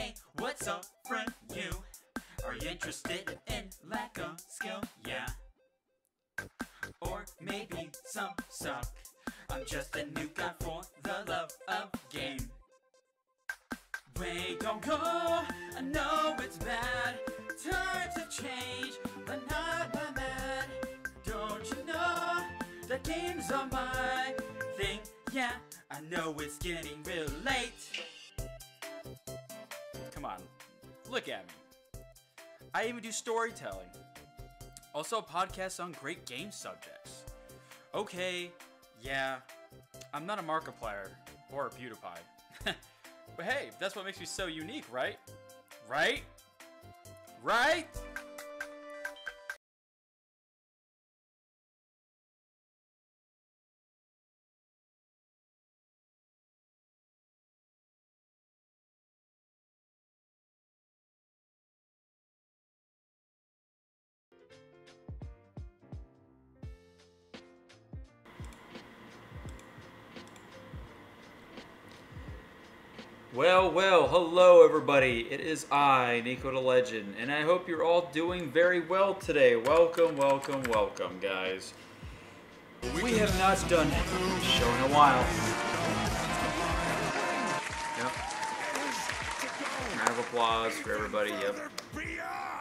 Hey, what's up, friend? You are you interested in lack of skill? Yeah. Or maybe some suck. I'm just a new guy for the love of game. Wait, don't go. I know it's bad. Times have changed, but not by mad. Don't you know that games are my thing? Yeah, I know it's getting real late. Come on, look at me. I even do storytelling. Also, podcasts on great game subjects. Okay, yeah, I'm not a Markiplier or a PewDiePie. But hey, that's what makes me so unique, right? Right? Right? Well, hello everybody. It is I, NikoTheLegend, and I hope you're all doing very well today. Welcome, guys. We have not done a show in a while. Yep. Round of applause for everybody. Yep.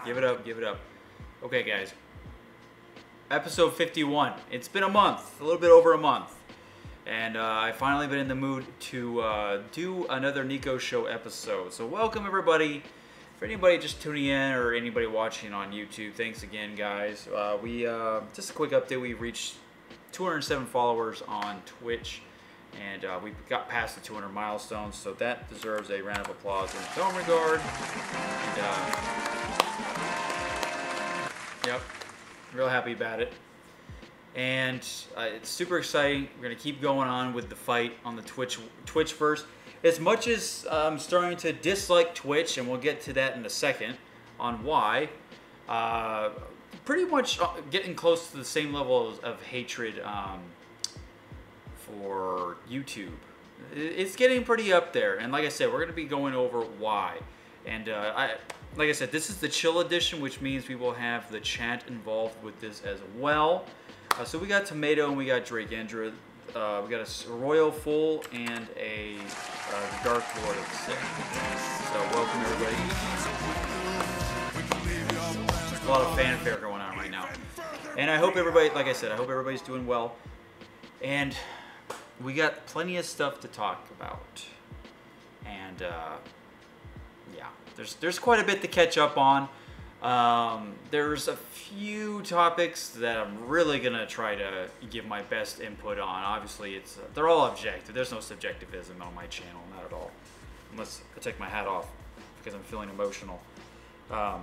Give it up. Okay, guys. Episode 51. It's been a month, a little bit over a month. And I've finally been in the mood to do another Niko Show episode. So welcome everybody. For anybody just tuning in or anybody watching on YouTube, thanks again, guys. Just a quick update. We reached 207 followers on Twitch, and we got past the 200 milestone. So that deserves a round of applause in its own regard. And, yep, real happy about it. And it's super exciting. We're gonna keep going on with the fight on the Twitchverse. As much as I'm starting to dislike Twitch, and we'll get to that in a second on why, pretty much getting close to the same level of hatred for YouTube. It's getting pretty up there, and like I said, we're gonna be going over why. And like I said, this is the chill edition, which means we will have the chat involved with this as well. So we got Tomato and we got Drake Endra. We got a Royal Full and a Dark Lord of the Sith. So welcome everybody. There's a lot of fanfare going on right now. And I hope everybody, like I said, I hope everybody's doing well. And we got plenty of stuff to talk about. And yeah, there's quite a bit to catch up on. There's a few topics that I'm really gonna try to give my best input on. Obviously, they're all objective. There's no subjectivism on my channel, not at all, unless I take my hat off because I'm feeling emotional. But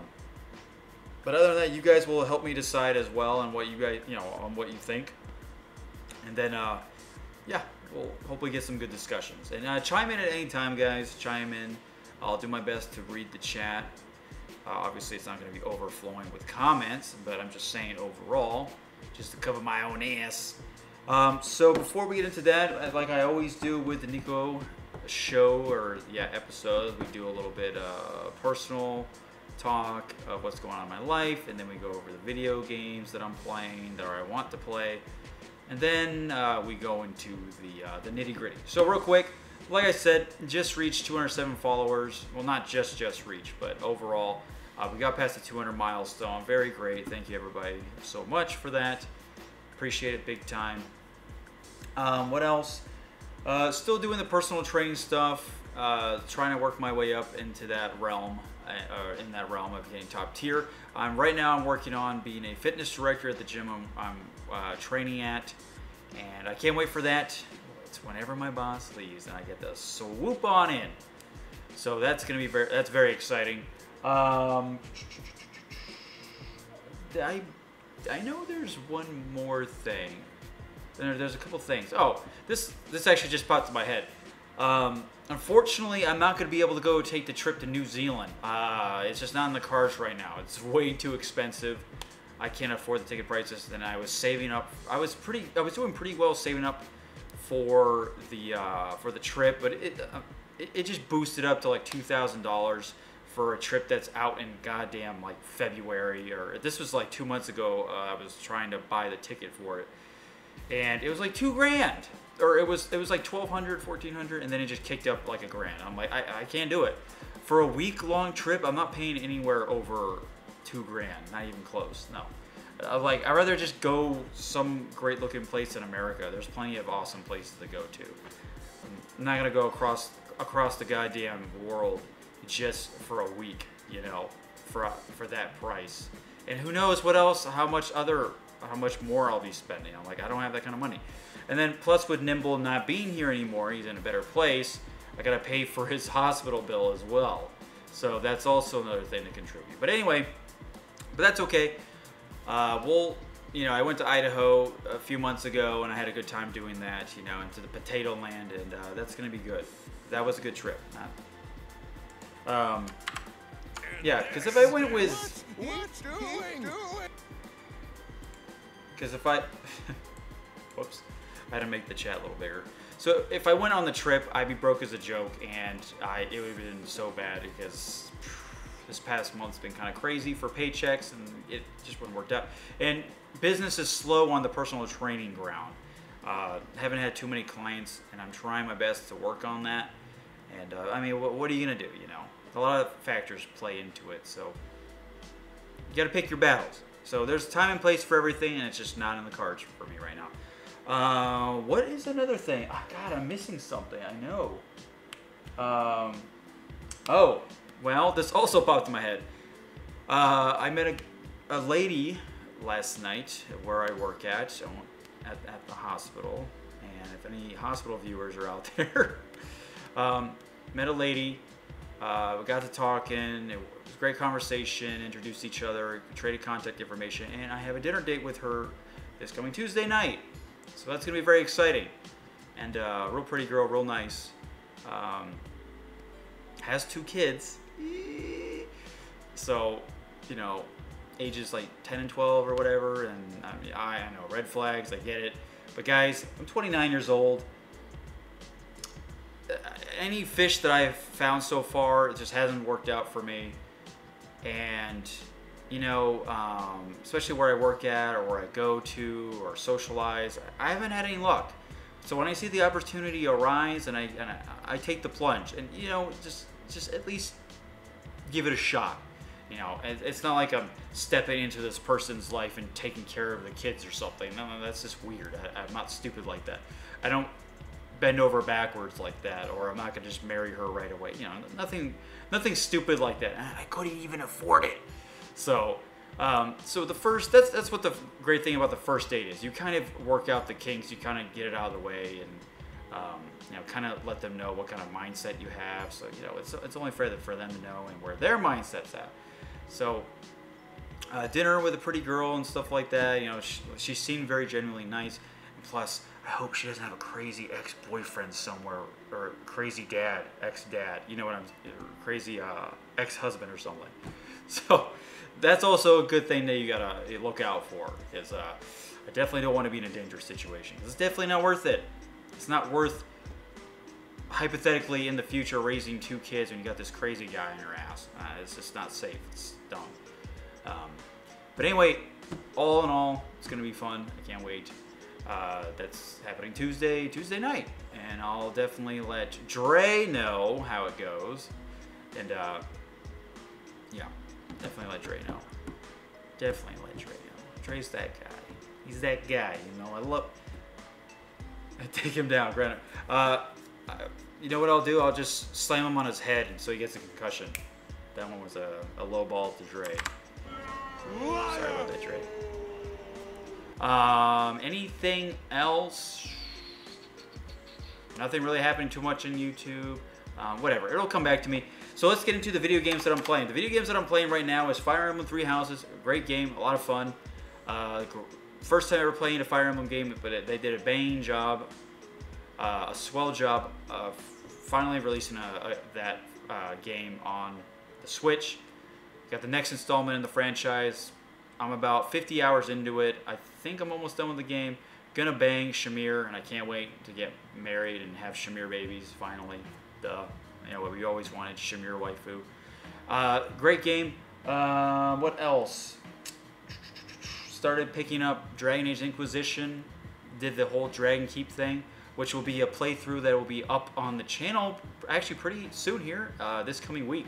other than that, you guys will help me decide as well on what you guys, on what you think, and then yeah, we'll hopefully get some good discussions. And chime in at any time, guys. Chime in. I'll do my best to read the chat. Obviously, it's not going to be overflowing with comments, but I'm just saying overall, just to cover my own ass. So before we get into that, like I always do with the Niko Show or episodes, we do a little bit personal talk of what's going on in my life, and then we go over the video games that I'm playing, that I want to play, and then we go into the nitty-gritty. So real quick, like I said, just reached 207 followers. Well, not just reached, but overall, we got past the 200 milestone. Very great. Thank you, everybody, so much for that. Appreciate it big time. What else? Still doing the personal training stuff. Trying to work my way up into that realm, of getting top tier. Right now, I'm working on being a fitness director at the gym I'm training at, and I can't wait for that. Whenever my boss leaves and I get to swoop on in, so that's gonna be very exciting. I know there's one more thing. There's a couple things. Oh, this actually just popped in my head. Unfortunately, I'm not gonna be able to go take the trip to New Zealand. It's just not in the cards right now. It's way too expensive. I can't afford the ticket prices. And I was saving up. I was doing pretty well saving up for the trip, but it just boosted up to like $2,000 for a trip that's out in goddamn like February, or this was like 2 months ago. I was trying to buy the ticket for it, and it was like $2,000, or it was like 1,200, 1,400, and then it just kicked up like $1,000. I'm like, I can't do it for a week-long trip. I'm not paying anywhere over $2,000, not even close. No, I'd rather just go some great-looking place in America. There's plenty of awesome places to go to. I'm not gonna go across the goddamn world just for a week, you know, for that price. And who knows what else, how much more I'll be spending. I'm like, I don't have that kind of money. And then plus with Nimble not being here anymore, he's in a better place, I gotta pay for his hospital bill as well. So that's also another thing to contribute. But anyway, that's okay. You know, I went to Idaho a few months ago, and I had a good time doing that, you know, into the potato land, and that's gonna be good. That was a good trip. Yeah, because if I went with... Because if I... Whoops. I had to make the chat a little bigger. So if I went on the trip, I'd be broke as a joke, and it would have been so bad because this past month's been kind of crazy for paychecks, and it just wouldn't work out. And business is slow on the personal training ground. Haven't had too many clients, and I'm trying my best to work on that. And I mean, what are you gonna do? You know, a lot of factors play into it, so you got to pick your battles. So there's time and place for everything, and it's just not in the cards for me right now. What is another thing? Oh, God, I'm missing something. I know. Oh, well, this also popped in my head. I met a lady last night where I work at the hospital, and if any hospital viewers are out there. Met a lady, we got to talking, it was a great conversation, introduced each other, traded contact information, and I have a dinner date with her this coming Tuesday night. So that's going to be very exciting. And real pretty girl, real nice. Has 2 kids. So, you know, ages like 10 and 12 or whatever, and I mean, I know, red flags, I get it. But guys, I'm 29 years old. Any fish that I've found so far, it just hasn't worked out for me. And, you know, especially where I work at or where I go to or socialize, I haven't had any luck. So when I see the opportunity arise, and I take the plunge, and, you know, just at least give it a shot. You know, it's not like I'm stepping into this person's life and taking care of the kids or something. No, that's just weird. I'm not stupid like that. I don't bend over backwards like that, or I'm not gonna just marry her right away. You know, nothing stupid like that. I couldn't even afford it. So, so the first, that's what the great thing about the first date is. You kind of work out the kinks, you kind of get it out of the way, and you know, kind of let them know what kind of mindset you have. So, you know, it's only fair for them to know and where their mindset's at. So, dinner with a pretty girl and stuff like that. You know, she seemed very genuinely nice. And plus, I hope she doesn't have a crazy ex-boyfriend somewhere, or crazy dad, ex-dad. You know what crazy ex-husband or something. So that's also a good thing that you gotta look out for, because I definitely don't want to be in a dangerous situation. It's definitely not worth it. It's not worth, hypothetically, in the future, raising 2 kids when you got this crazy guy in your ass. It's just not safe. It's dumb. But anyway, all in all, it's gonna be fun. I can't wait. That's happening Tuesday night, and I'll definitely let Dre know how it goes. And yeah, definitely let Dre know. Definitely let Dre know. Dre's that guy. He's that guy. You know, I take him down. Granted, you know what I'll do? I'll just slam him on his head, and so he gets a concussion. That one was a low ball to Dre. Sorry about that, Dre. Anything else? Nothing really happening too much on YouTube. Whatever, it'll come back to me. So let's get into the video games that I'm playing. The video games that I'm playing right now is Fire Emblem Three Houses. Great game, a lot of fun. First time ever playing a Fire Emblem game, but they did a banging job, a swell job of finally releasing that game on the Switch. Got the next installment in the franchise. I'm about 50 hours into it. I think I'm almost done with the game. Gonna bang Shamir, and I can't wait to get married and have Shamir babies finally. Duh. You know, what we always wanted, Shamir waifu. Great game. What else? Started picking up Dragon Age Inquisition. Did the whole Dragon Keep thing, which will be a playthrough that will be up on the channel actually pretty soon here, this coming week.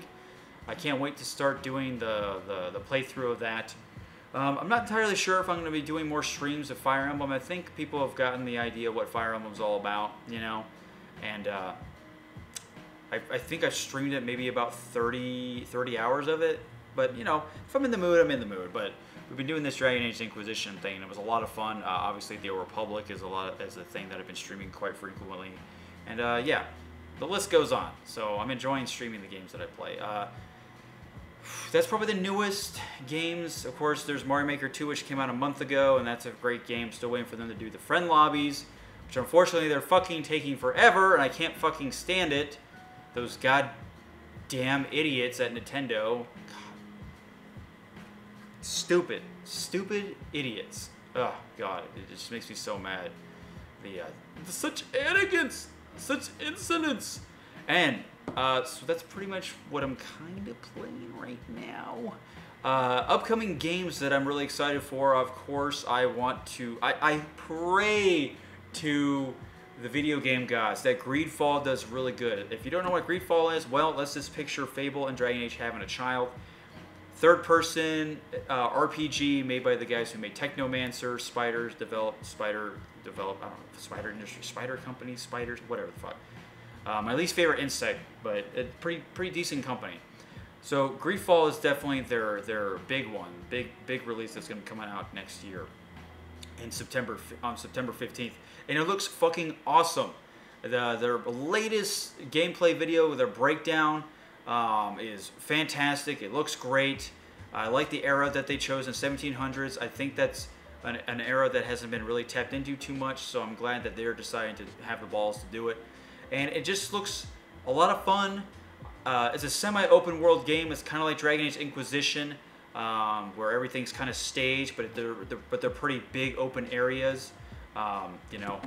I can't wait to start doing the playthrough of that. I'm not entirely sure if I'm going to be doing more streams of Fire Emblem. I think people have gotten the idea what Fire Emblem's all about, you know, and I think I've streamed it maybe about 30 hours of it. But, you know, if I'm in the mood, I'm in the mood. But we've been doing this Dragon Age Inquisition thing, and it was a lot of fun. Obviously, The Old Republic is a thing that I've been streaming quite frequently. And, yeah, the list goes on. So I'm enjoying streaming the games that I play. That's probably the newest games. Of course, there's Mario Maker 2, which came out a month ago, and that's a great game. Still waiting for them to do the friend lobbies, which unfortunately they're fucking taking forever, and I can't fucking stand it. Those goddamn idiots at Nintendo. God. Stupid idiots. Oh, God, it just makes me so mad. Such arrogance, such insolence. And so that's pretty much what I'm kind of playing right now. Upcoming games that I'm really excited for, of course, I pray to the video game gods that Greedfall does really good. If you don't know what Greedfall is, well, let's just picture Fable and Dragon Age having a child. Third-person RPG made by the guys who made Technomancer, Spider Industry, Spider Company, Spiders, whatever the fuck. My least favorite insect, but a pretty decent company. So Greedfall is definitely their big one, big release that's going to be coming out next year, on September 15th, and it looks fucking awesome. Their latest gameplay video, their breakdown, is fantastic. It looks great. I like the era that they chose in 1700s. I think that's an era that hasn't been really tapped into too much, so I'm glad that they're deciding to have the balls to do it. And it just looks a lot of fun. It's a semi-open world game. It's kind of like Dragon Age Inquisition, where everything's kind of staged, but they're pretty big open areas, you know.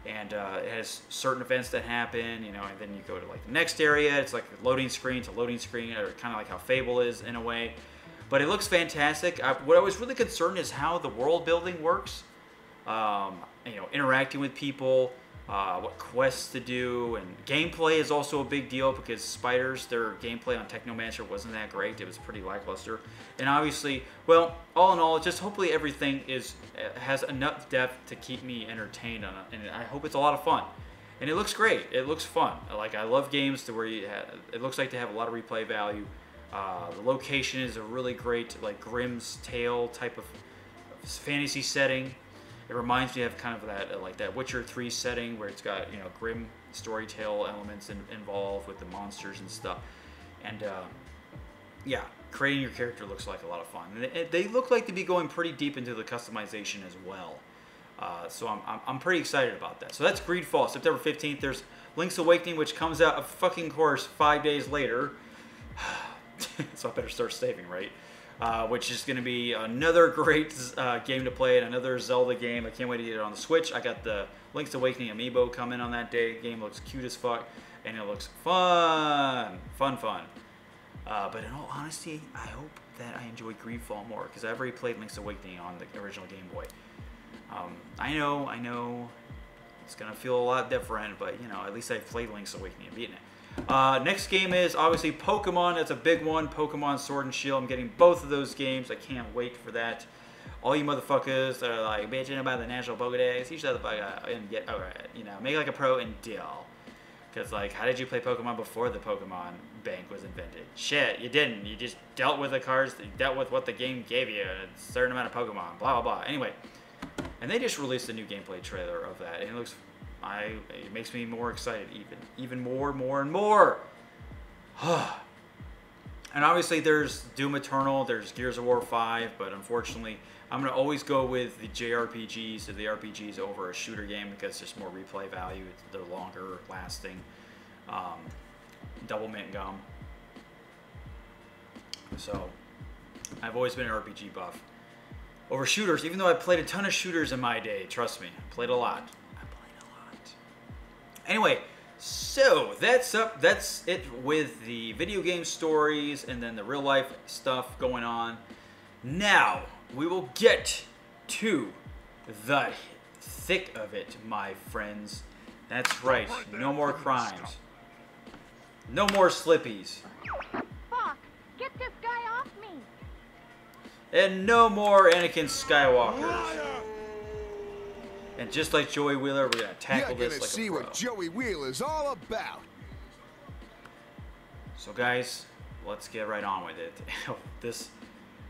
And it has certain events that happen, you know, and then you go to like the next area. It's like loading screen to loading screen, or kind of like how Fable is in a way. But it looks fantastic. What I was really concerned is how the world building works. You know, interacting with people, what quests to do, and gameplay is also a big deal because Spiders, their gameplay on Technomancer wasn't that great. It was pretty lackluster. And obviously, well, all in all, just hopefully everything has enough depth to keep me entertained on it, and I hope it's a lot of fun. And it looks great. It looks fun. Like, I love games to where it looks like they have a lot of replay value. The location is a really great, like, Grimm's Tale type of fantasy setting. It reminds me of kind of that, like that Witcher 3 setting where it's got, you know, grim storytale elements involved with the monsters and stuff. And yeah, creating your character looks like a lot of fun. And they look like to be going pretty deep into the customization as well. So I'm pretty excited about that. So that's Greedfall, September 15th. There's Link's Awakening, which comes out, of fucking course, 5 days later. So I better start saving, right? Which is going to be another great game to play, and another Zelda game. I can't wait to get it on the Switch. I got the Link's Awakening amiibo coming on that day. The game looks cute as fuck, and it looks fun. But in all honesty, I hope that I enjoy Greedfall more, because I've already played Link's Awakening on the original Game Boy. I know it's going to feel a lot different, but, you know, at least I've played Link's Awakening and beaten it. Next game is obviously Pokemon. That's a big one. Pokemon Sword and Shield. I'm getting both of those games. I can't wait for that. All you motherfuckers that are like bitching about the National Pokedex, you shut the fuck up and get over it. You know, make like a pro and deal. Because, like, how did you play Pokemon before the Pokemon Bank was invented? Shit, you didn't. You just dealt with the cards. You dealt with what the game gave you. A certain amount of Pokemon. Blah, blah, blah. Anyway. And they just released a new gameplay trailer of that. And it looks... it makes me more excited, even more and more. And obviously there's Doom Eternal, there's Gears of War 5, but unfortunately I'm going to always go with the JRPGs or the RPGs over a shooter game because there's more replay value. They're longer lasting. Double mint gum. So I've always been an RPG buff over shooters, even though I played a ton of shooters in my day. Trust me, I played a lot. Anyway, So that's it with the video game stories and then the real life stuff going on. Now we will get to the thick of it, my friends. That's right. No more crimes. No more slippies. Fuck! Get this guy off me! And no more Anakin Skywalkers. And just like Joey Wheeler, we're gonna tackle this like a pro. You're gonna see what Joey Wheeler's all about. So guys, let's get right on with it.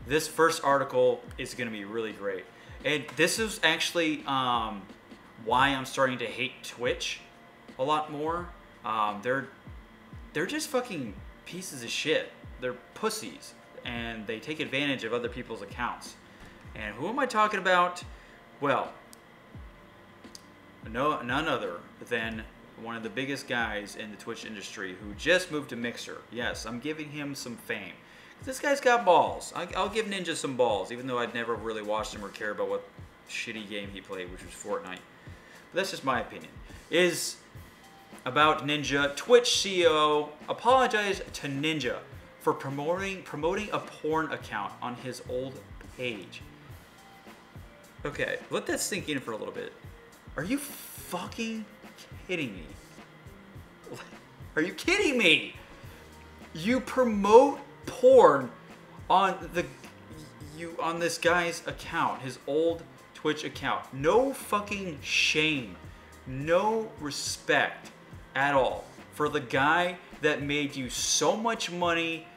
This first article is gonna be really great. And this is actually why I'm starting to hate Twitch a lot more. They're just fucking pieces of shit. They're pussies, and they take advantage of other people's accounts. And who am I talking about? Well, none other than one of the biggest guys in the Twitch industry who just moved to Mixer. Yes, I'm giving him some fame. This guy's got balls. I'll give Ninja some balls, even though I'd never really watched him or cared about what shitty game he played, which was Fortnite. But that's just my opinion. Is about Ninja. Twitch CEO apologized to Ninja for promoting a porn account on his old page. Okay, let that sink in for a little bit. Are you fucking kidding me? Are you kidding me? You promote porn on this guy's account, his old Twitch account. No fucking shame, no respect at all for the guy that made you so much money,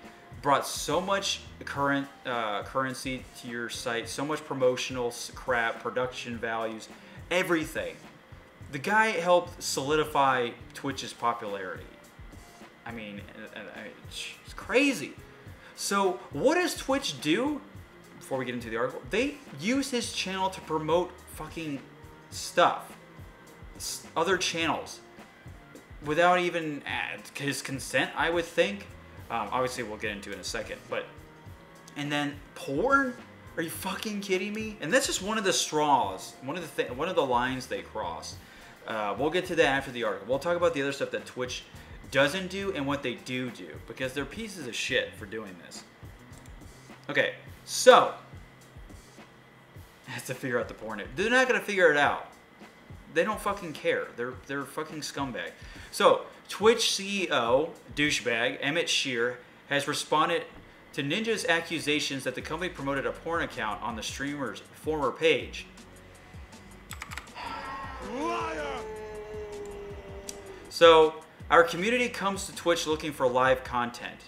brought so much currency to your site, so much promotional crap, production values, everything. The guy helped solidify Twitch's popularity. I mean, it's crazy. So what does Twitch do? Before we get into the article, they use his channel to promote fucking stuff, other channels, without even his consent, I would think. Obviously, we'll get into it in a second, but and then porn? Are you fucking kidding me? And that's just one of the straws, one of the lines they cross. We'll get to that after the article. We'll talk about the other stuff that Twitch doesn't do and what they do, because they're pieces of shit for doing this. Okay, so I have to figure out the porn. They're not gonna figure it out. They don't fucking care. They're fucking scumbag. So Twitch CEO douchebag Emmett Shear has responded to Ninja's accusations that the company promoted a porn account on the streamer's former page. Liar! So, our community comes to Twitch looking for live content.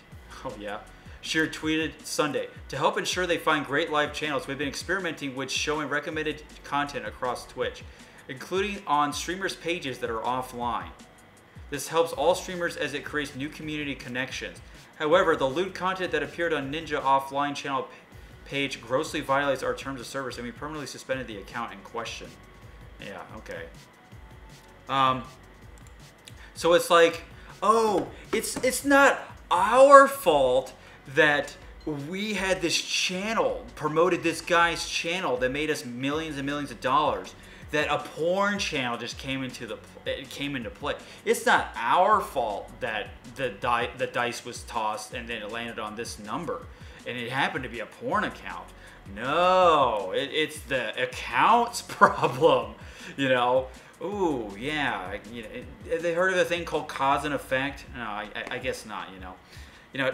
Oh yeah. Shear tweeted Sunday, to help ensure they find great live channels, we've been experimenting with showing recommended content across Twitch, including on streamers' pages that are offline. This helps all streamers as it creates new community connections. However, the lewd content that appeared on Ninja offline channel page grossly violates our terms of service, and we permanently suspended the account in question. Yeah, okay. So it's like, oh, it's not our fault that we had this channel, promoted this guy's channel that made us millions and millions of dollars, that a porn channel just came into play. It's not our fault that the dice was tossed and then it landed on this number, and it happened to be a porn account. No, it's the account's problem, you know. Ooh, yeah. You know, have they heard of a thing called cause and effect? No, I guess not. You know,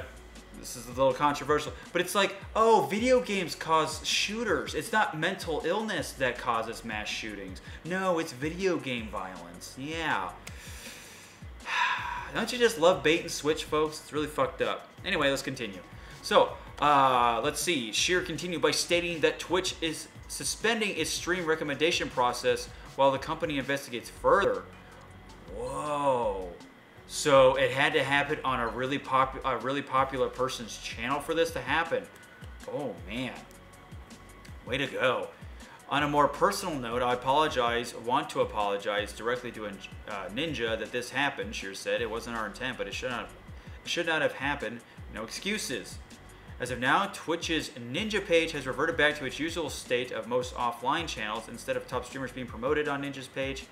this is a little controversial, but it's like, oh, video games cause shooters. It's not mental illness that causes mass shootings. No, it's video game violence. Yeah. Don't you just love bait and switch, folks? It's really fucked up. Anyway, let's continue. So, let's see. Shear continued by stating that Twitch is suspending its stream recommendation process while the company investigates further. Whoa. So it had to happen on a really popular person's channel for this to happen. Oh man, way to go. On a more personal note, want to apologize directly to Ninja that this happened. Shear said it wasn't our intent, but it should not have happened. No excuses. As of now, Twitch's Ninja page has reverted back to its usual state of most offline channels. Instead of top streamers being promoted on Ninja's page,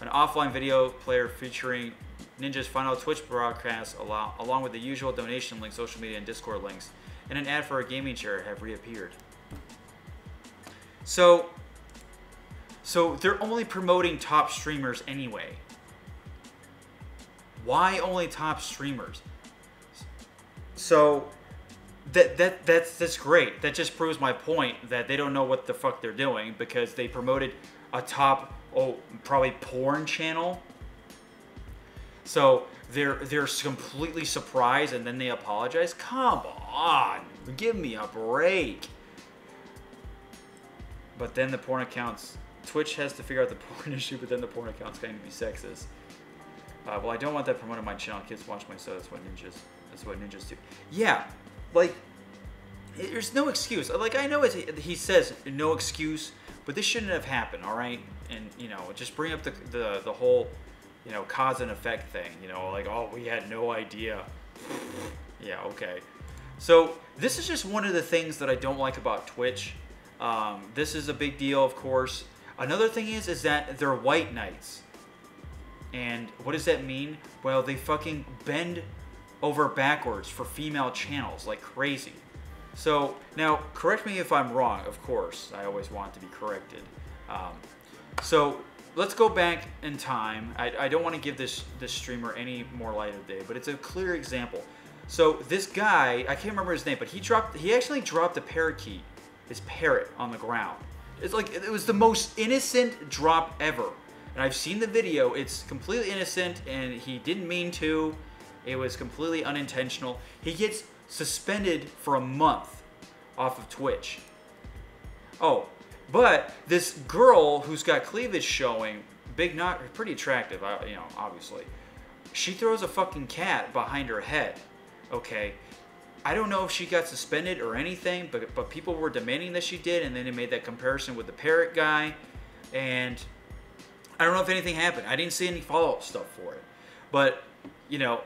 an offline video player featuring Ninja's final Twitch broadcast, along with the usual donation links, social media, and Discord links, and an ad for a gaming chair have reappeared. So they're only promoting top streamers anyway. Why only top streamers? So that's great. That just proves my point that they don't know what the fuck they're doing, because they promoted a top, probably porn channel. So they're completely surprised and then they apologize. Come on, give me a break. But then the porn accounts, Twitch has to figure out the porn issue, but then the porn accounts claim to be sexist. Well, I don't want that promoted on my channel. Kids watch my show. That's what ninjas do. Yeah, like, there's no excuse. Like, I know he says no excuse, but this shouldn't have happened, all right? And, you know, just bring up the whole, you know, cause and effect thing. You know, like, oh, we had no idea. Yeah, okay. So this is just one of the things that I don't like about Twitch. This is a big deal, of course. Another thing is that they're white knights. And what does that mean? Well, they fucking bend over backwards for female channels like crazy. So, now, correct me if I'm wrong, of course. I always want to be corrected. So, let's go back in time. I don't want to give this streamer any more light of day, but it's a clear example. So, this guy, I can't remember his name, but he actually dropped a parakeet, his parrot, on the ground. It's like, it was the most innocent drop ever. And I've seen the video. It's completely innocent, and he didn't mean to. It was completely unintentional. He gets suspended for a month off of Twitch. Oh, but this girl who's got cleavage showing, pretty attractive, you know, obviously. She throws a fucking cat behind her head. Okay, I don't know if she got suspended or anything, but people were demanding that she did, and then they made that comparison with the parrot guy, and I don't know if anything happened. I didn't see any follow-up stuff for it. But, you know,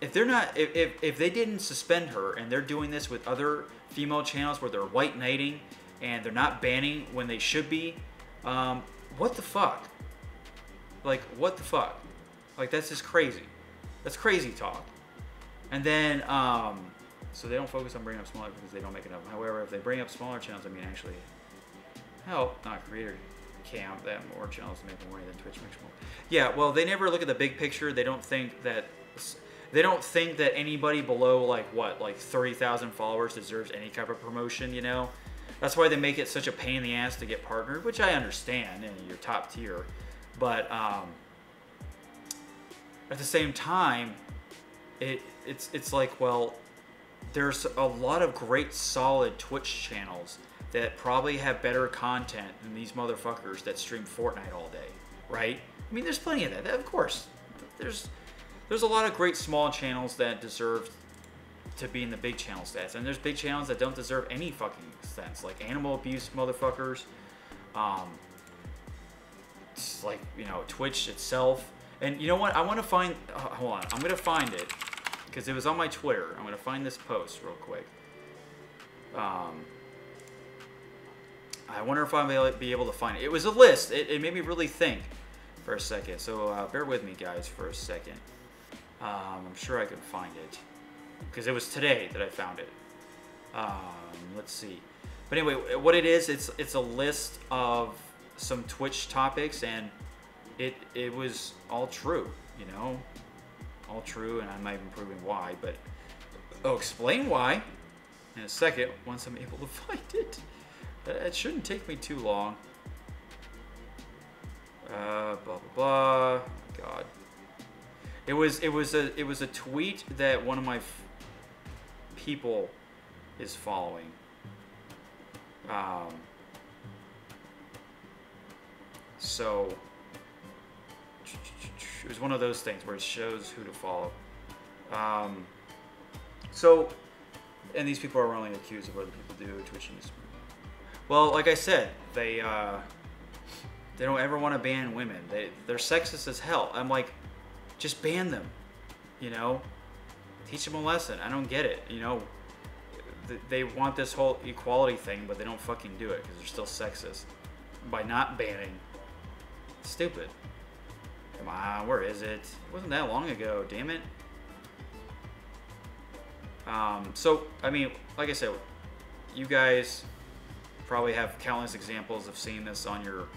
if they're not, if they didn't suspend her and they're doing this with other female channels where they're white knighting and they're not banning when they should be, what the fuck? Like, what the fuck? Like, that's just crazy. That's crazy talk. And then, so they don't focus on bringing up smaller because they don't make enough. However, if they bring up smaller channels, I mean, actually help, not creator count that more channels to make more money than Twitch makes more. Yeah, well, they never look at the big picture. They don't think that anybody below like 30,000 followers deserves any type of promotion, you know? That's why they make it such a pain in the ass to get partnered, which I understand, and you're top tier. But at the same time, it's like, well, there's a lot of great solid Twitch channels that probably have better content than these motherfuckers that stream Fortnite all day, right? I mean, there's plenty of that. Of course, there's a lot of great small channels that deserve to be in the big channel stats, and there's big channels that don't deserve any fucking sense, like animal abuse motherfuckers. It's like, you know, Twitch itself. And you know what? I want to find. Hold on, I'm gonna find it because it was on my Twitter. I'm gonna find this post real quick. I wonder if I'll be able to find it. It was a list. It made me really think for a second. So bear with me, guys, for a second. I'm sure I can find it because it was today that I found it. Let's see. But anyway, what it is, it's a list of some Twitch topics, and it was all true, you know, all true, and I'm not even proving why, but I'll explain why in a second once I'm able to find it. It shouldn't take me too long. Blah blah blah. God. It was a tweet that one of my people is following. So it was one of those things where it shows who to follow. So, and these people are only accused of what other people do, Twitch and well, like I said, they don't ever want to ban women. They're sexist as hell. I'm like, just ban them, you know? Teach them a lesson. I don't get it, you know? They want this whole equality thing, but they don't fucking do it because they're still sexist. By not banning, it's stupid. Come on, where is it? It wasn't that long ago, damn it. So, I mean, like I said, you guys probably have countless examples of seeing this on your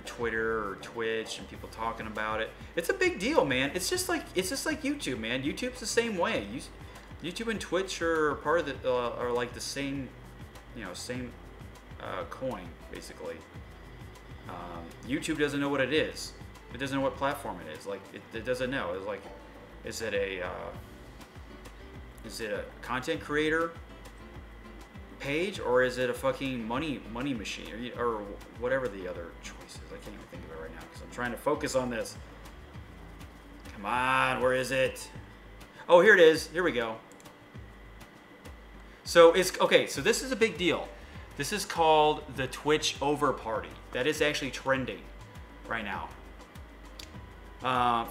Twitter or Twitch and people talking about it. It's a big deal, man. It's just like YouTube, man. YouTube's the same way. YouTube and Twitch are part of the are like the same, same coin basically. YouTube doesn't know what it is. It doesn't know what platform it is. Like it doesn't know. It's like, is it a content creator page, or is it a fucking money machine, or whatever the other choice is? I can't even think of it right now because I'm trying to focus on this. Come on, where is it? Oh, here it is. Here we go. So it's okay. So this is a big deal. This is called the Twitch Over Party. That is actually trending right now.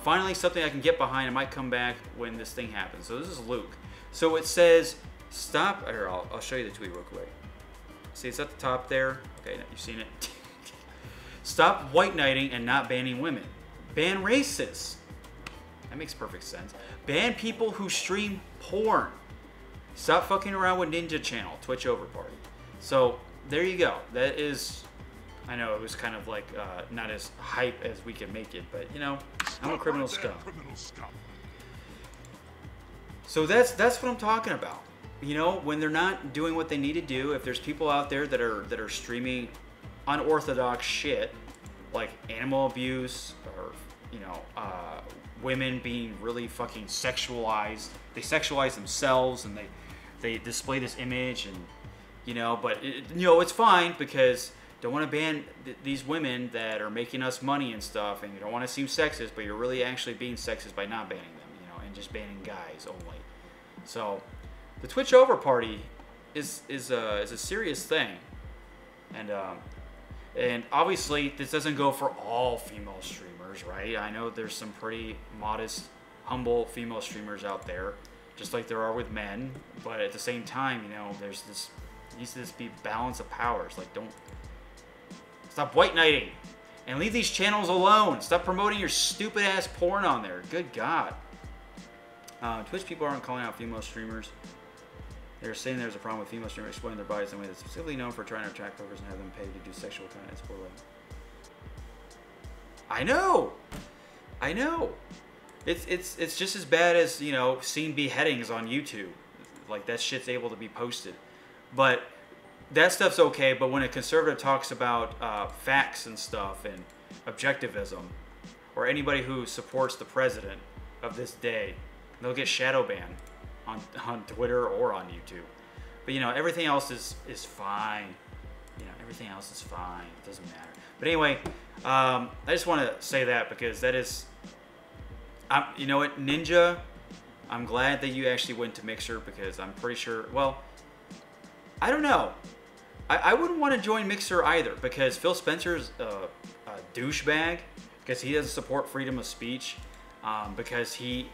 Finally, something I can get behind. It might come back when this thing happens. So this is Luke. So it says, stop. Here, I'll show you the tweet real quick. See, it's at the top there. Okay, you've seen it. Stop white knighting and not banning women. Ban racists. That makes perfect sense. Ban people who stream porn. Stop fucking around with Ninja Channel. Twitch Over Party. So there you go. That is, I know it was kind of like not as hype as we can make it, but I'm a criminal scum. So that's what I'm talking about. When they're not doing what they need to do, if there's people out there that are streaming unorthodox shit like animal abuse or women being really fucking sexualized, they sexualize themselves and they display this image and but it's fine because don't want to ban these women that are making us money and stuff, and you don't want to seem sexist, but you're really actually being sexist by not banning them, and just banning guys only. So the Twitch Over Party is a serious thing, and obviously this doesn't go for all female streamers, right? I know there's some pretty modest, humble female streamers out there, just like there are with men, but at the same time, there's this needs to be balance of powers. Like, don't stop white knighting and leave these channels alone. Stop promoting your stupid ass porn on there. Good God. Twitch people aren't calling out female streamers. They're saying there's a problem with female streamers exploiting their bodies in a way that's specifically known for trying to attract workers and have them paid to do sexual content spoiling. I know. It's just as bad as seeing beheadings on YouTube. Like that shit's able to be posted. But that stuff's okay, but when a conservative talks about facts and stuff and objectivism, or anybody who supports the president of this day, they'll get shadow banned on Twitter or on YouTube. But everything else is fine. Everything else is fine. It doesn't matter. But anyway, I just want to say that because that is, you know what, Ninja, I'm glad that you actually went to Mixer because I'm pretty sure, well, I don't know. I wouldn't want to join Mixer either because Phil Spencer's a douchebag because he doesn't support freedom of speech because he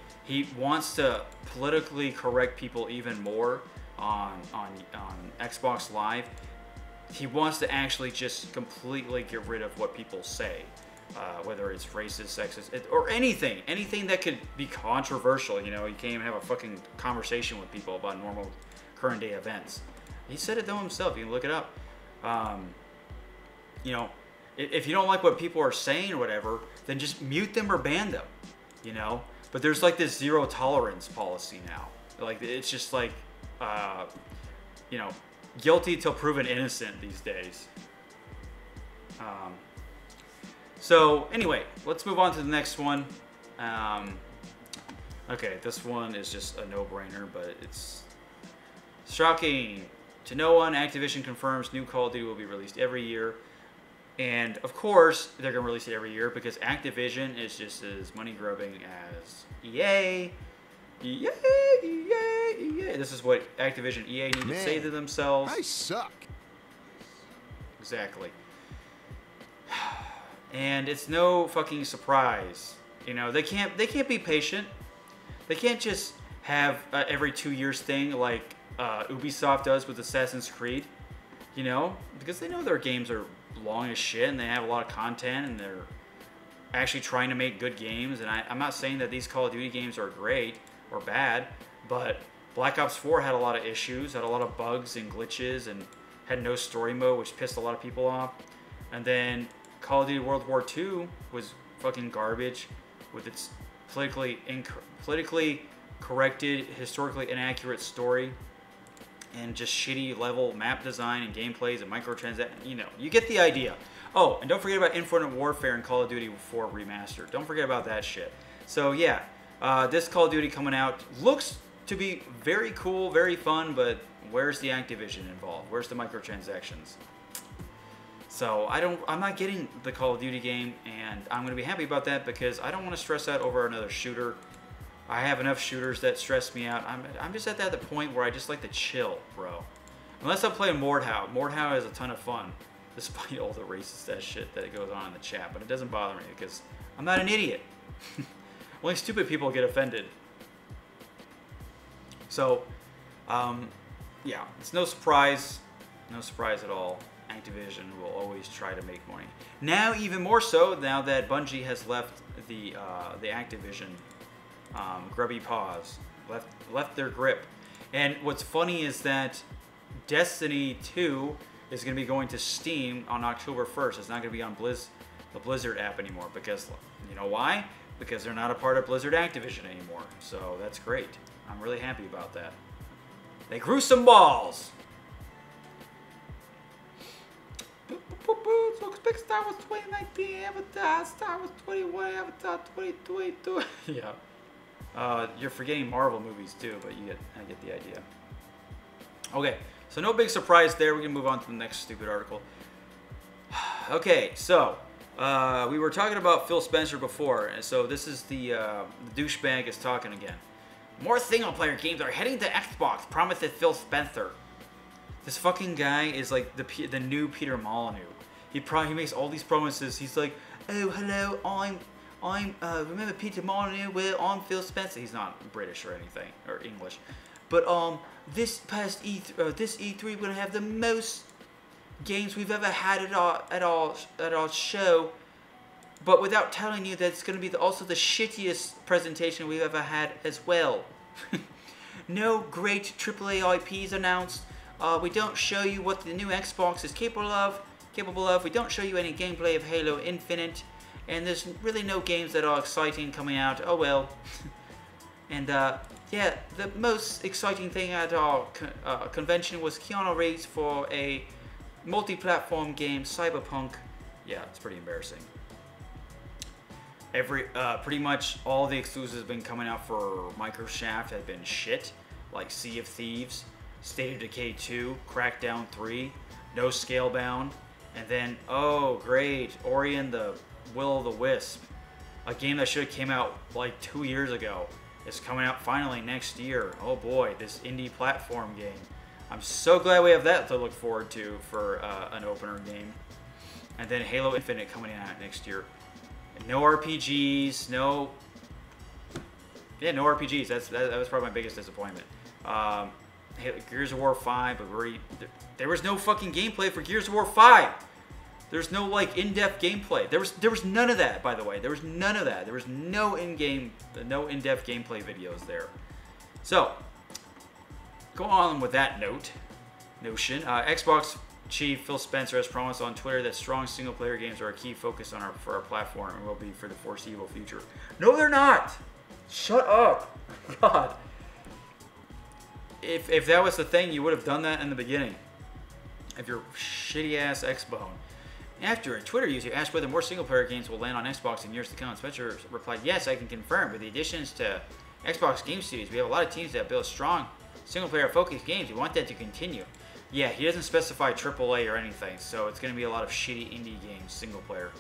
wants to politically correct people even more on Xbox Live. He wants to actually just completely get rid of what people say, whether it's racist, sexist, or anything that could be controversial. You can't even have a fucking conversation with people about normal current day events. He said it though himself. You can look it up. If you don't like what people are saying or whatever, then just mute them or ban them. But there's like this zero tolerance policy now. Like it's just like, guilty till proven innocent these days. So anyway, let's move on to the next one. Okay, this one is just a no-brainer, but it's shocking. To no one, Activision confirms new Call of Duty will be released every year. And of course, they're going to release it every year because Activision is just as money-grubbing as EA. EA. This is what Activision EA need to say to themselves. I suck. Exactly. And it's no fucking surprise. They can't be patient. They can't just have every 2 years thing like Ubisoft does with Assassin's Creed, because they know their games are long as shit and they have a lot of content and actually trying to make good games. And I'm not saying that these Call of Duty games are great or bad, but Black Ops 4 had a lot of issues, had a lot of bugs and glitches, and had no story mode, which pissed a lot of people off. And then Call of Duty World War II was fucking garbage with its politically corrected, historically inaccurate story, and just shitty level map design and gameplays and microtransactions. You know, you get the idea. Oh, and don't forget about Infinite Warfare and Call of Duty 4 Remastered. Don't forget about that shit. So yeah, this Call of Duty coming out looks to be very cool, very fun, but where's the Activision involved? Where's the microtransactions? So I'm not getting the Call of Duty game, and I'm going to be happy about that because I don't want to stress out over another shooter. I have enough shooters that stress me out. I'm just at that point where I just like to chill, bro. Unless I'm playing Mordhau. Mordhau is a ton of fun, despite all the racist ass shit that goes on in the chat. But it doesn't bother me because I'm not an idiot. Only stupid people get offended. So, yeah, it's no surprise at all. Activision will always try to make money. Now, even more so, now that Bungie has left the Activision grubby paws, left their grip. And what's funny is that Destiny 2 is going to be going to Steam on October 1st. It's not going to be on the Blizzard app anymore because, you know why? Because they're not a part of Blizzard Activision anymore. So that's great. I'm really happy about that. They grew some balls. So expect Star Wars 2019 Avatar, Star Wars 21 Avatar 2022. Yeah. You're forgetting Marvel movies too, but I get the idea. Okay, so no big surprise there. We're gonna move on to the next stupid article. Okay, so we were talking about Phil Spencer before, and so this is the douchebag is talking again. More single-player games are heading to Xbox, promises Phil Spencer. This fucking guy is like the new Peter Molyneux. He makes all these promises. He's like, oh hello, I'm remember Peter Molyneux? Well, I'm Phil Spencer. He's not British or anything or English, but this past this E3 we're gonna have the most games we've ever had at our show, but without telling you that it's gonna be also the shittiest presentation we've ever had as well. No great AAA IPs announced. We don't show you what the new Xbox is capable of. We don't show you any gameplay of Halo Infinite, and there's really no games that are exciting coming out. Oh well. And yeah, the most exciting thing at our convention was Keanu Reeves for a multi-platform game, Cyberpunk. Yeah, it's pretty embarrassing. Pretty much all the exclusives have been coming out for Microsoft have been shit, like Sea of Thieves, State of Decay 2, Crackdown 3, no Scalebound, and then, oh great, Ori and the Will of the Wisp, a game that should have came out like 2 years ago. It's coming out finally next year. Oh boy, this indie platform game. I'm so glad we have that to look forward to for an opener game. And then Halo Infinite coming out next year. And no RPGs, no RPGs. That was probably my biggest disappointment. Gears of War 5, but there was no fucking gameplay for Gears of War 5. There's no like in-depth gameplay. There was none of that, by the way. There was none of that. There was no in-depth gameplay videos there. So, go on with that notion. Xbox chief Phil Spencer has promised on Twitter that strong single-player games are a key focus for our platform and will be for the foreseeable future. No, they're not. Shut up. God. If that was the thing, you would have done that in the beginning. If your shitty ass Xbone. After a Twitter user asked whether more single-player games will land on Xbox in years to come, Spencer replied, "Yes, I can confirm. With the additions to Xbox Game Studios, we have a lot of teams that build strong single-player focused games. We want that to continue." Yeah, he doesn't specify AAA or anything, so it's going to be a lot of shitty indie games, single-player.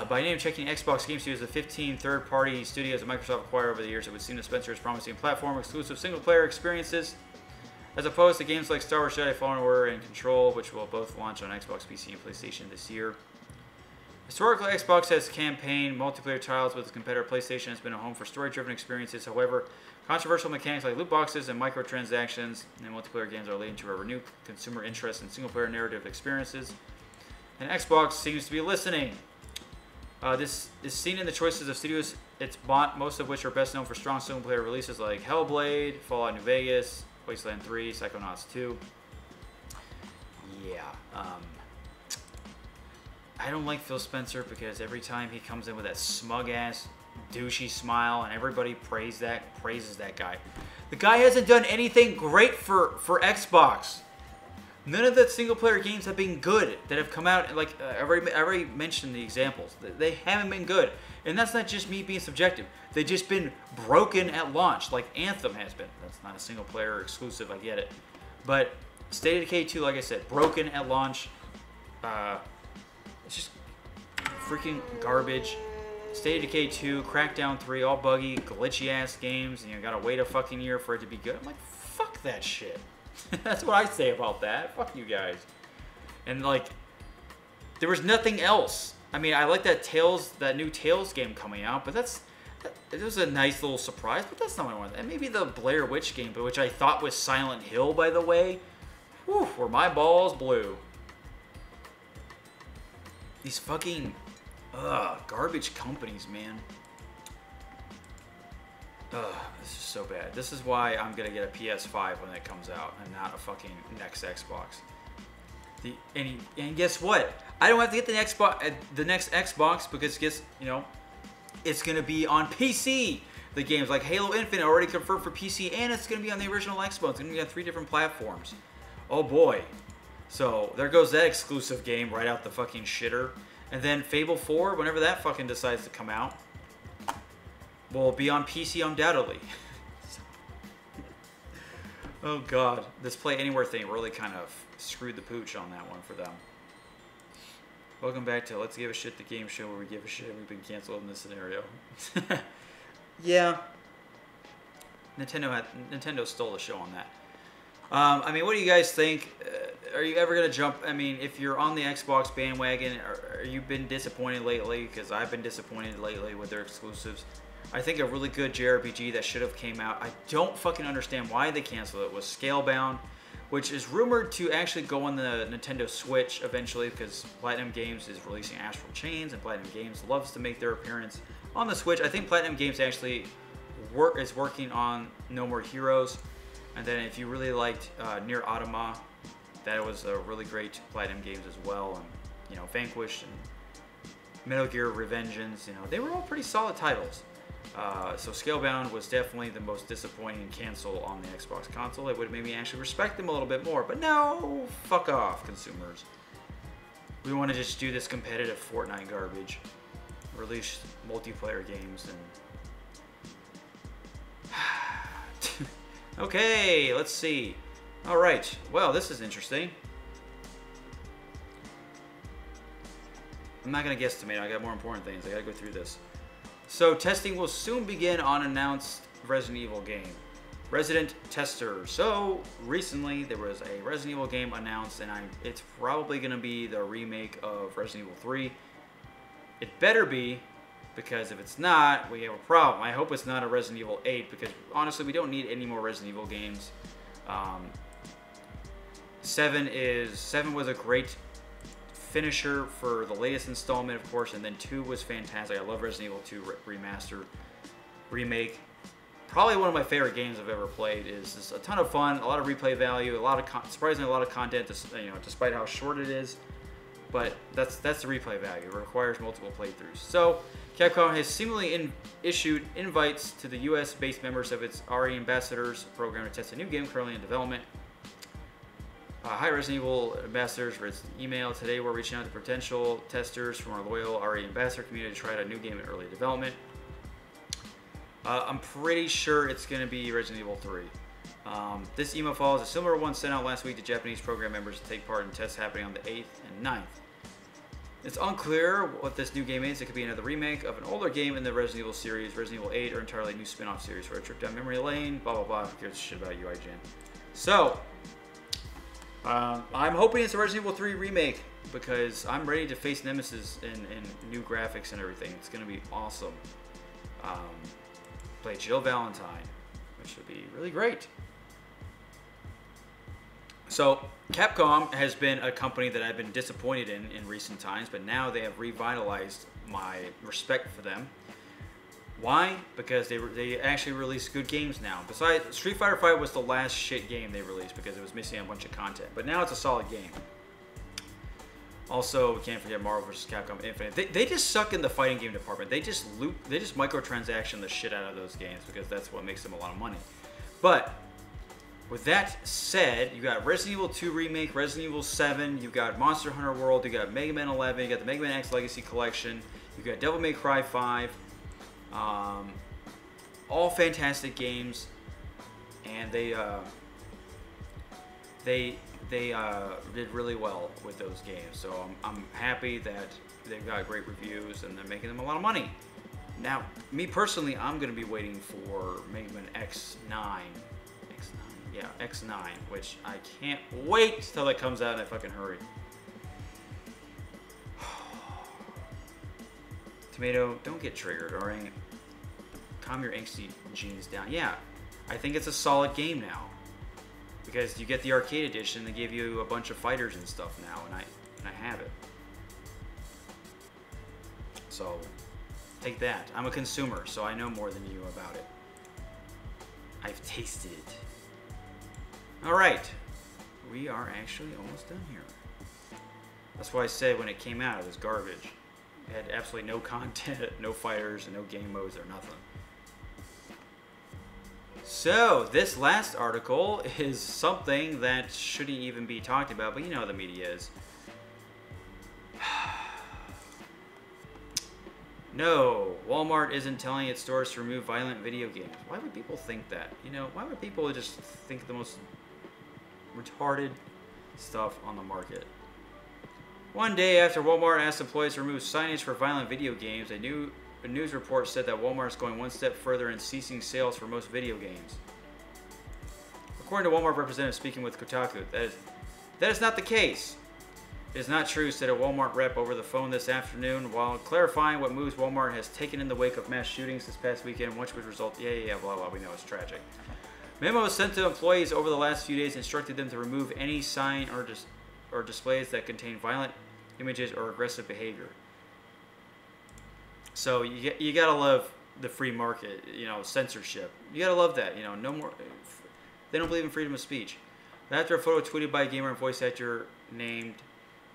By name checking Xbox Game Studios, the 15 third-party studios that Microsoft acquired over the years, it would seem that Spencer is promising platform-exclusive single-player experiences, as opposed to games like Star Wars Jedi Fallen Order and Control, which will both launch on Xbox, PC, and PlayStation this year. Historically, Xbox has campaign multiplayer titles with its competitor PlayStation has been a home for story-driven experiences. However, controversial mechanics like loot boxes and microtransactions in multiplayer games are leading to a renewed consumer interest in single-player narrative experiences. And Xbox seems to be listening. This is seen in the choices of studios it's bought, most of which are best known for strong single-player releases like Hellblade, Fallout New Vegas, Wasteland 3, Psychonauts 2. Yeah. I don't like Phil Spencer because every time he comes in with that smug-ass, douchey smile, and everybody praises that guy. The guy hasn't done anything great for Xbox. None of the single-player games have been good that have come out. Like I already mentioned the examples. They haven't been good, and that's not just me being subjective. They've just been broken at launch, like Anthem has been. That's not a single-player exclusive. I get it, but State of Decay 2, like I said, broken at launch. It's just freaking garbage. State of Decay 2, Crackdown 3, all buggy, glitchy-ass games, and you gotta wait a fucking year for it to be good. I'm like, fuck that shit. That's what I say about that. Fuck you guys. And like, there was nothing else. I mean, I like that new Tales game coming out, but it was a nice little surprise, but that's not what I wanted. And maybe the Blair Witch game, but which I thought was Silent Hill, by the way. Whew, were my balls blue. These fucking garbage companies, man. This is so bad. This is why I'm gonna get a PS5 when it comes out, and not a fucking next Xbox. And guess what? I don't have to get the next Xbox because it's gonna be on PC. The games like Halo Infinite already confirmed for PC, and it's gonna be on the original Xbox. It's gonna be on 3 different platforms. Oh boy. So there goes that exclusive game right out the fucking shitter. And then Fable 4, whenever that fucking decides to come out, will be on PC undoubtedly. Oh god, this Play Anywhere thing really kind of screwed the pooch on that one for them. Welcome back to Let's Give a Shit, the game show where we give a shit. We've been canceled in this scenario. Yeah. Nintendo stole the show on that. I mean, what do you guys think? Are you ever going to jump? I mean, if you're on the Xbox bandwagon, are you been disappointed lately? Because I've been disappointed lately with their exclusives. I think a really good JRPG that should have came out, I don't fucking understand why they canceled it, was Scalebound, which is rumored to actually go on the Nintendo Switch eventually because Platinum Games is releasing Astral Chains, and Platinum Games loves to make their appearance on the Switch. I think Platinum Games actually is working on No More Heroes. And then if you really liked Nier Automata, that was a really great Platinum Games as well. And, Vanquish and Metal Gear Revengeance, they were all pretty solid titles. So Scalebound was definitely the most disappointing cancel on the Xbox console. It would have made me actually respect them a little bit more. But no, fuck off, consumers. We want to just do this competitive Fortnite garbage. Release multiplayer games and... Okay, let's see. All right. Well, this is interesting. I'm not going to guesstimate. I got more important things. I got to go through this. So, testing will soon begin on announced Resident Evil game. Resident Tester. So, recently there was a Resident Evil game announced, and it's probably going to be the remake of Resident Evil 3. It better be, because if it's not, we have a problem. I hope it's not a Resident Evil 8, because honestly, we don't need any more Resident Evil games. 7 was a great finisher for the latest installment, of course, and then 2 was fantastic. I love Resident Evil 2 remaster, remake. Probably one of my favorite games I've ever played. Is just a ton of fun, a lot of replay value, surprisingly a lot of content, despite how short it is. But that's the replay value. It requires multiple playthroughs. So Capcom has seemingly issued invites to the US-based members of its RE Ambassadors program to test a new game currently in development. Hi, Resident Evil Ambassadors. For its email today, we're reaching out to potential testers from our loyal RE Ambassador community to try out a new game in early development. I'm pretty sure it's going to be Resident Evil 3. This email follows a similar one sent out last week to Japanese program members to take part in tests happening on the 8th and 9th. It's unclear what this new game is. It could be another remake of an older game in the Resident Evil series, Resident Evil 8, or entirely new spin-off series for a trip down memory lane, blah, blah, blah. Who cares shit about you, IGN? So, I'm hoping it's a Resident Evil 3 remake because I'm ready to face Nemesis in new graphics and everything. It's going to be awesome. Play Jill Valentine, which would be really great. So, Capcom has been a company that I've been disappointed in recent times, but now they have revitalized my respect for them. Why? Because they actually release good games now. Besides, Street Fighter V was the last shit game they released because it was missing a bunch of content. But now it's a solid game. Also, we can't forget Marvel vs. Capcom Infinite. They just suck in the fighting game department. They just microtransaction the shit out of those games because that's what makes them a lot of money. But with that said, you got Resident Evil 2 Remake, Resident Evil 7, you got Monster Hunter World, you got Mega Man 11, you got the Mega Man X Legacy Collection, you got Devil May Cry 5. All fantastic games, and they did really well with those games. So I'm happy that they've got great reviews and they're making them a lot of money. Now, me personally, I'm gonna be waiting for Mega Man X9, which I can't wait till it comes out in a fucking hurry. Tomato, don't get triggered, alright? Calm your angsty genes down. Yeah, I think it's a solid game now. Because you get the arcade edition, they give you a bunch of fighters and stuff now, and I have it. So, take that. I'm a consumer, so I know more than you about it. I've tasted it. Alright. We are actually almost done here. That's why I said when it came out, it was garbage. It had absolutely no content, no fighters, and no game modes or nothing. So, this last article is something that shouldn't even be talked about, but you know how the media is. No, Walmart isn't telling its stores to remove violent video games. Why would people think that? You know, why would people just think the most retarded stuff on the market? One day after Walmart asked employees to remove signage for violent video games, a news report said that Walmart is going one step further in ceasing sales for most video games. According to Walmart representatives speaking with Kotaku, that is not the case. It is not true, said a Walmart rep over the phone this afternoon, while clarifying what moves Walmart has taken in the wake of mass shootings this past weekend, which would result, blah, blah, we know it's tragic. Memos sent to employees over the last few days instructed them to remove any sign or displays that contain violent images or aggressive behavior. So you gotta love the free market, you know, censorship. You gotta love that, you know, no more. They don't believe in freedom of speech. After a photo tweeted by a gamer and voice actor named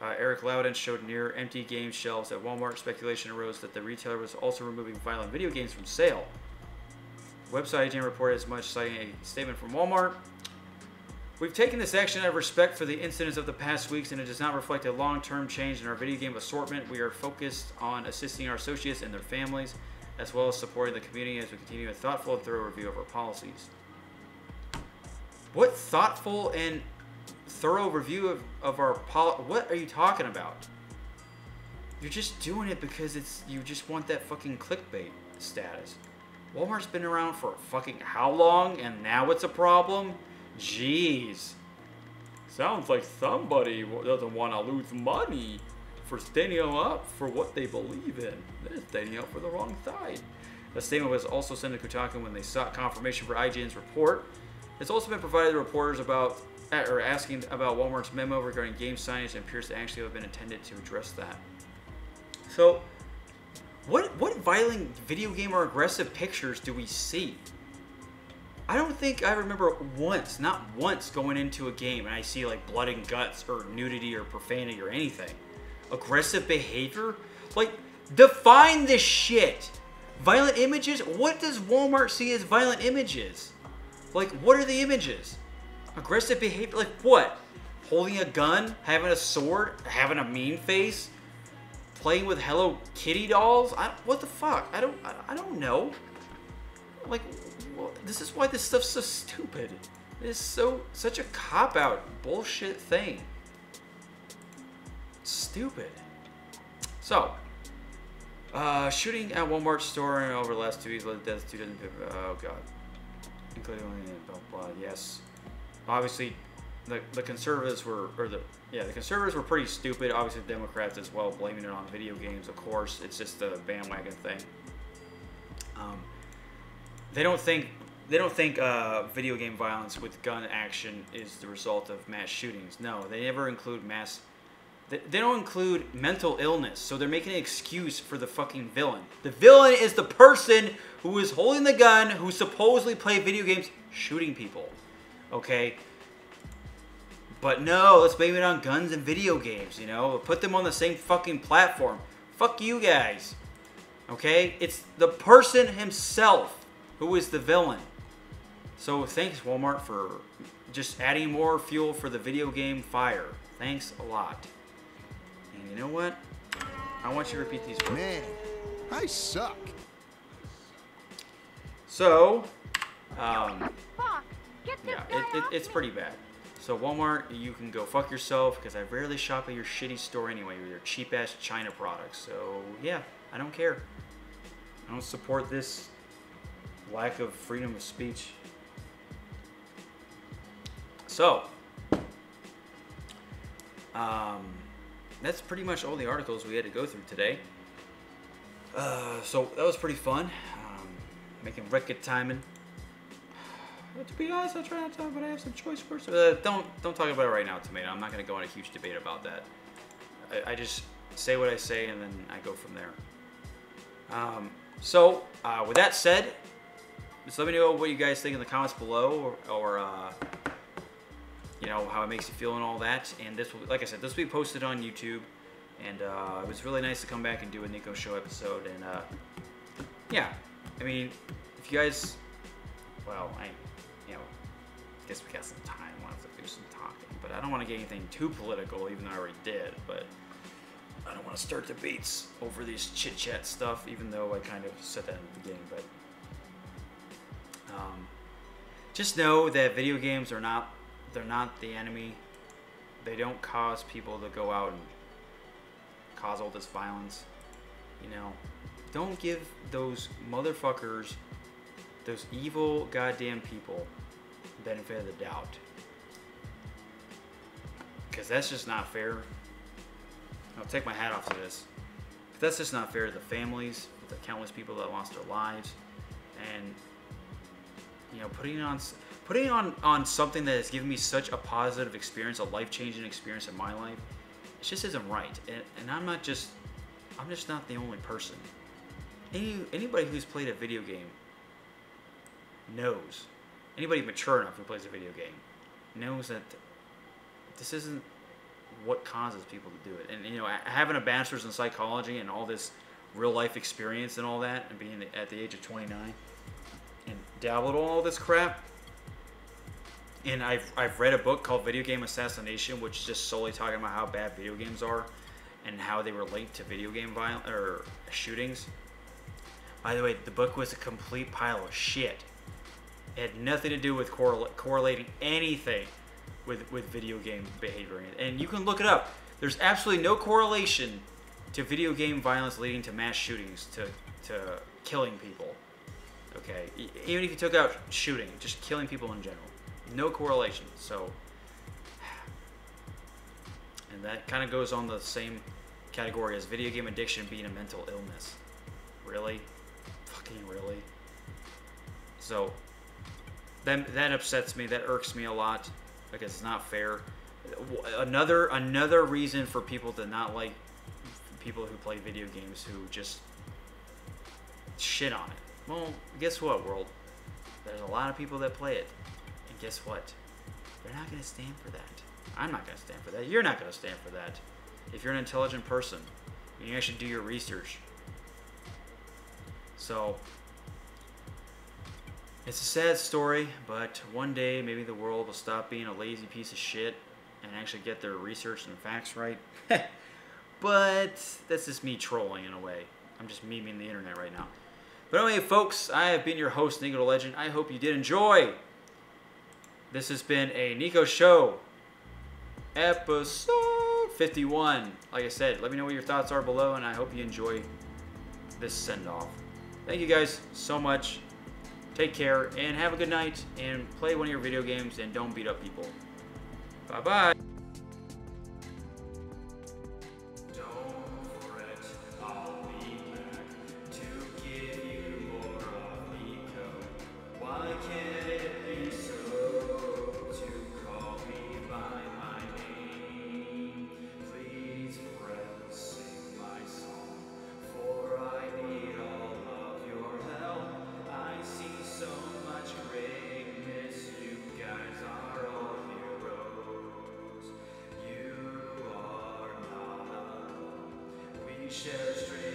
Eric Loudon showed near empty game shelves at Walmart, speculation arose that the retailer was also removing violent video games from sale. The website again reported as much, citing a statement from Walmart. We've taken this action out of respect for the incidents of the past weeks, and it does not reflect a long-term change in our video game assortment. We are focused on assisting our associates and their families, as well as supporting the community as we continue a thoughtful and thorough review of our policies. What thoughtful and thorough review of our what are you talking about? You're just doing it because you just want that fucking clickbait status. Walmart's been around for fucking how long, and now it's a problem? Jeez. Sounds like somebody doesn't want to lose money for standing up for what they believe in. They're standing up for the wrong side. A statement was also sent to Kotaku when they sought confirmation for IGN's report. It's also been provided to reporters asking about Walmart's memo regarding game signage, and appears to actually have been intended to address that. So, what violent video game or aggressive pictures do we see? I don't think I remember not once going into a game and I see like blood and guts or nudity or profanity or anything. Aggressive behavior? Like, define this shit. Violent images? What does Walmart see as violent images? Like, what are the images? Aggressive behavior? Like what? Holding a gun? Having a sword? Having a mean face? Playing with Hello Kitty dolls? What the fuck? I don't know. Like, this is why this stuff's so stupid. It is such a cop-out bullshit thing. Stupid. So, shooting at Walmart store over the last 2 weeks led to deaths 250. Oh god. Including blah blah. Yes. Obviously, the conservatives were, the conservatives were pretty stupid. Obviously, the Democrats as well, blaming it on video games. Of course, it's just a bandwagon thing. They don't think video game violence with gun action is the result of mass shootings. No, they never include They don't include mental illness, so they're making an excuse for the fucking villain. The villain is the person who is holding the gun, who supposedly play video games, shooting people. Okay? But no, let's blame it on guns and video games, you know? Put them on the same fucking platform. Fuck you guys. Okay? It's the person himself who is the villain. So thanks, Walmart, for just adding more fuel for the video game fire. Thanks a lot. And you know what? I want you to repeat these words. Man, I suck. So, Fuck! Get this yeah, guy off it's me. pretty bad. So Walmart, you can go fuck yourself because I rarely shop at your shitty store anyway with your cheap-ass China products. So, yeah, I don't care. I don't support this lack of freedom of speech. So, that's pretty much all the articles we had to go through today. So that was pretty fun. Making record timing. To be honest, I'll try not to talk, but I have some choice words. Don't talk about it right now, Tomato. I'm not going to go on a huge debate about that. I just say what I say, and then I go from there. So, with that said, just let me know what you guys think in the comments below, or you know, how it makes you feel and all that. And this will, like I said, this will be posted on YouTube. And it was really nice to come back and do a NIKO show episode. And yeah, I mean, if you guys, well, I guess we got some time. We'll have to do some talking. But I don't want to get anything too political, even though I already did. But I don't want to start debates over these chit-chat stuff, even though I kind of said that in the beginning. But just know that video games are not, they're not the enemy. They don't cause people to go out and cause all this violence. You know, don't give those motherfuckers, those evil goddamn people, benefit of the doubt, because that's just not fair. I'll take my hat off to this. That's just not fair to the families, the countless people that lost their lives, and you know, putting on something that has given me such a positive experience, a life-changing experience in my life. It just isn't right. And I'm just not the only person. Anybody who's played a video game knows. Anybody mature enough who plays a video game knows that this isn't what causes people to do it. And you know, having a bachelor's in psychology and all this real life experience and all that, and being at the age of 29 and dabbled in all this crap. And I've read a book called Video Game Assassination, which is just solely talking about how bad video games are and how they relate to video game violence or shootings. By the way, the book was a complete pile of shit. It had nothing to do with correlating anything with video game behavior. And you can look it up. There's absolutely no correlation to video game violence leading to mass shootings, to killing people. Okay, even if you took out shooting, just killing people in general. No correlation. So, and that kind of goes on the same category as video game addiction being a mental illness. Really? Fucking really? So, that upsets me. That irks me a lot because it's not fair. Another reason for people to not like people who play video games who just shit on it. Well, guess what, world? There's a lot of people that play it. And guess what? They're not going to stand for that. I'm not going to stand for that. You're not going to stand for that. If you're an intelligent person, you actually do your research. So, it's a sad story, but one day maybe the world will stop being a lazy piece of shit and actually get their research and facts right. But that's just me trolling in a way. I'm just memeing the internet right now. But anyway, folks, I have been your host, NikoTheLegend. I hope you did enjoy. This has been a NIKO Show, episode 51. Like I said, let me know what your thoughts are below, and I hope you enjoy this send-off. Thank you guys so much. Take care, and have a good night, and play one of your video games, and don't beat up people. Bye-bye. share a stream.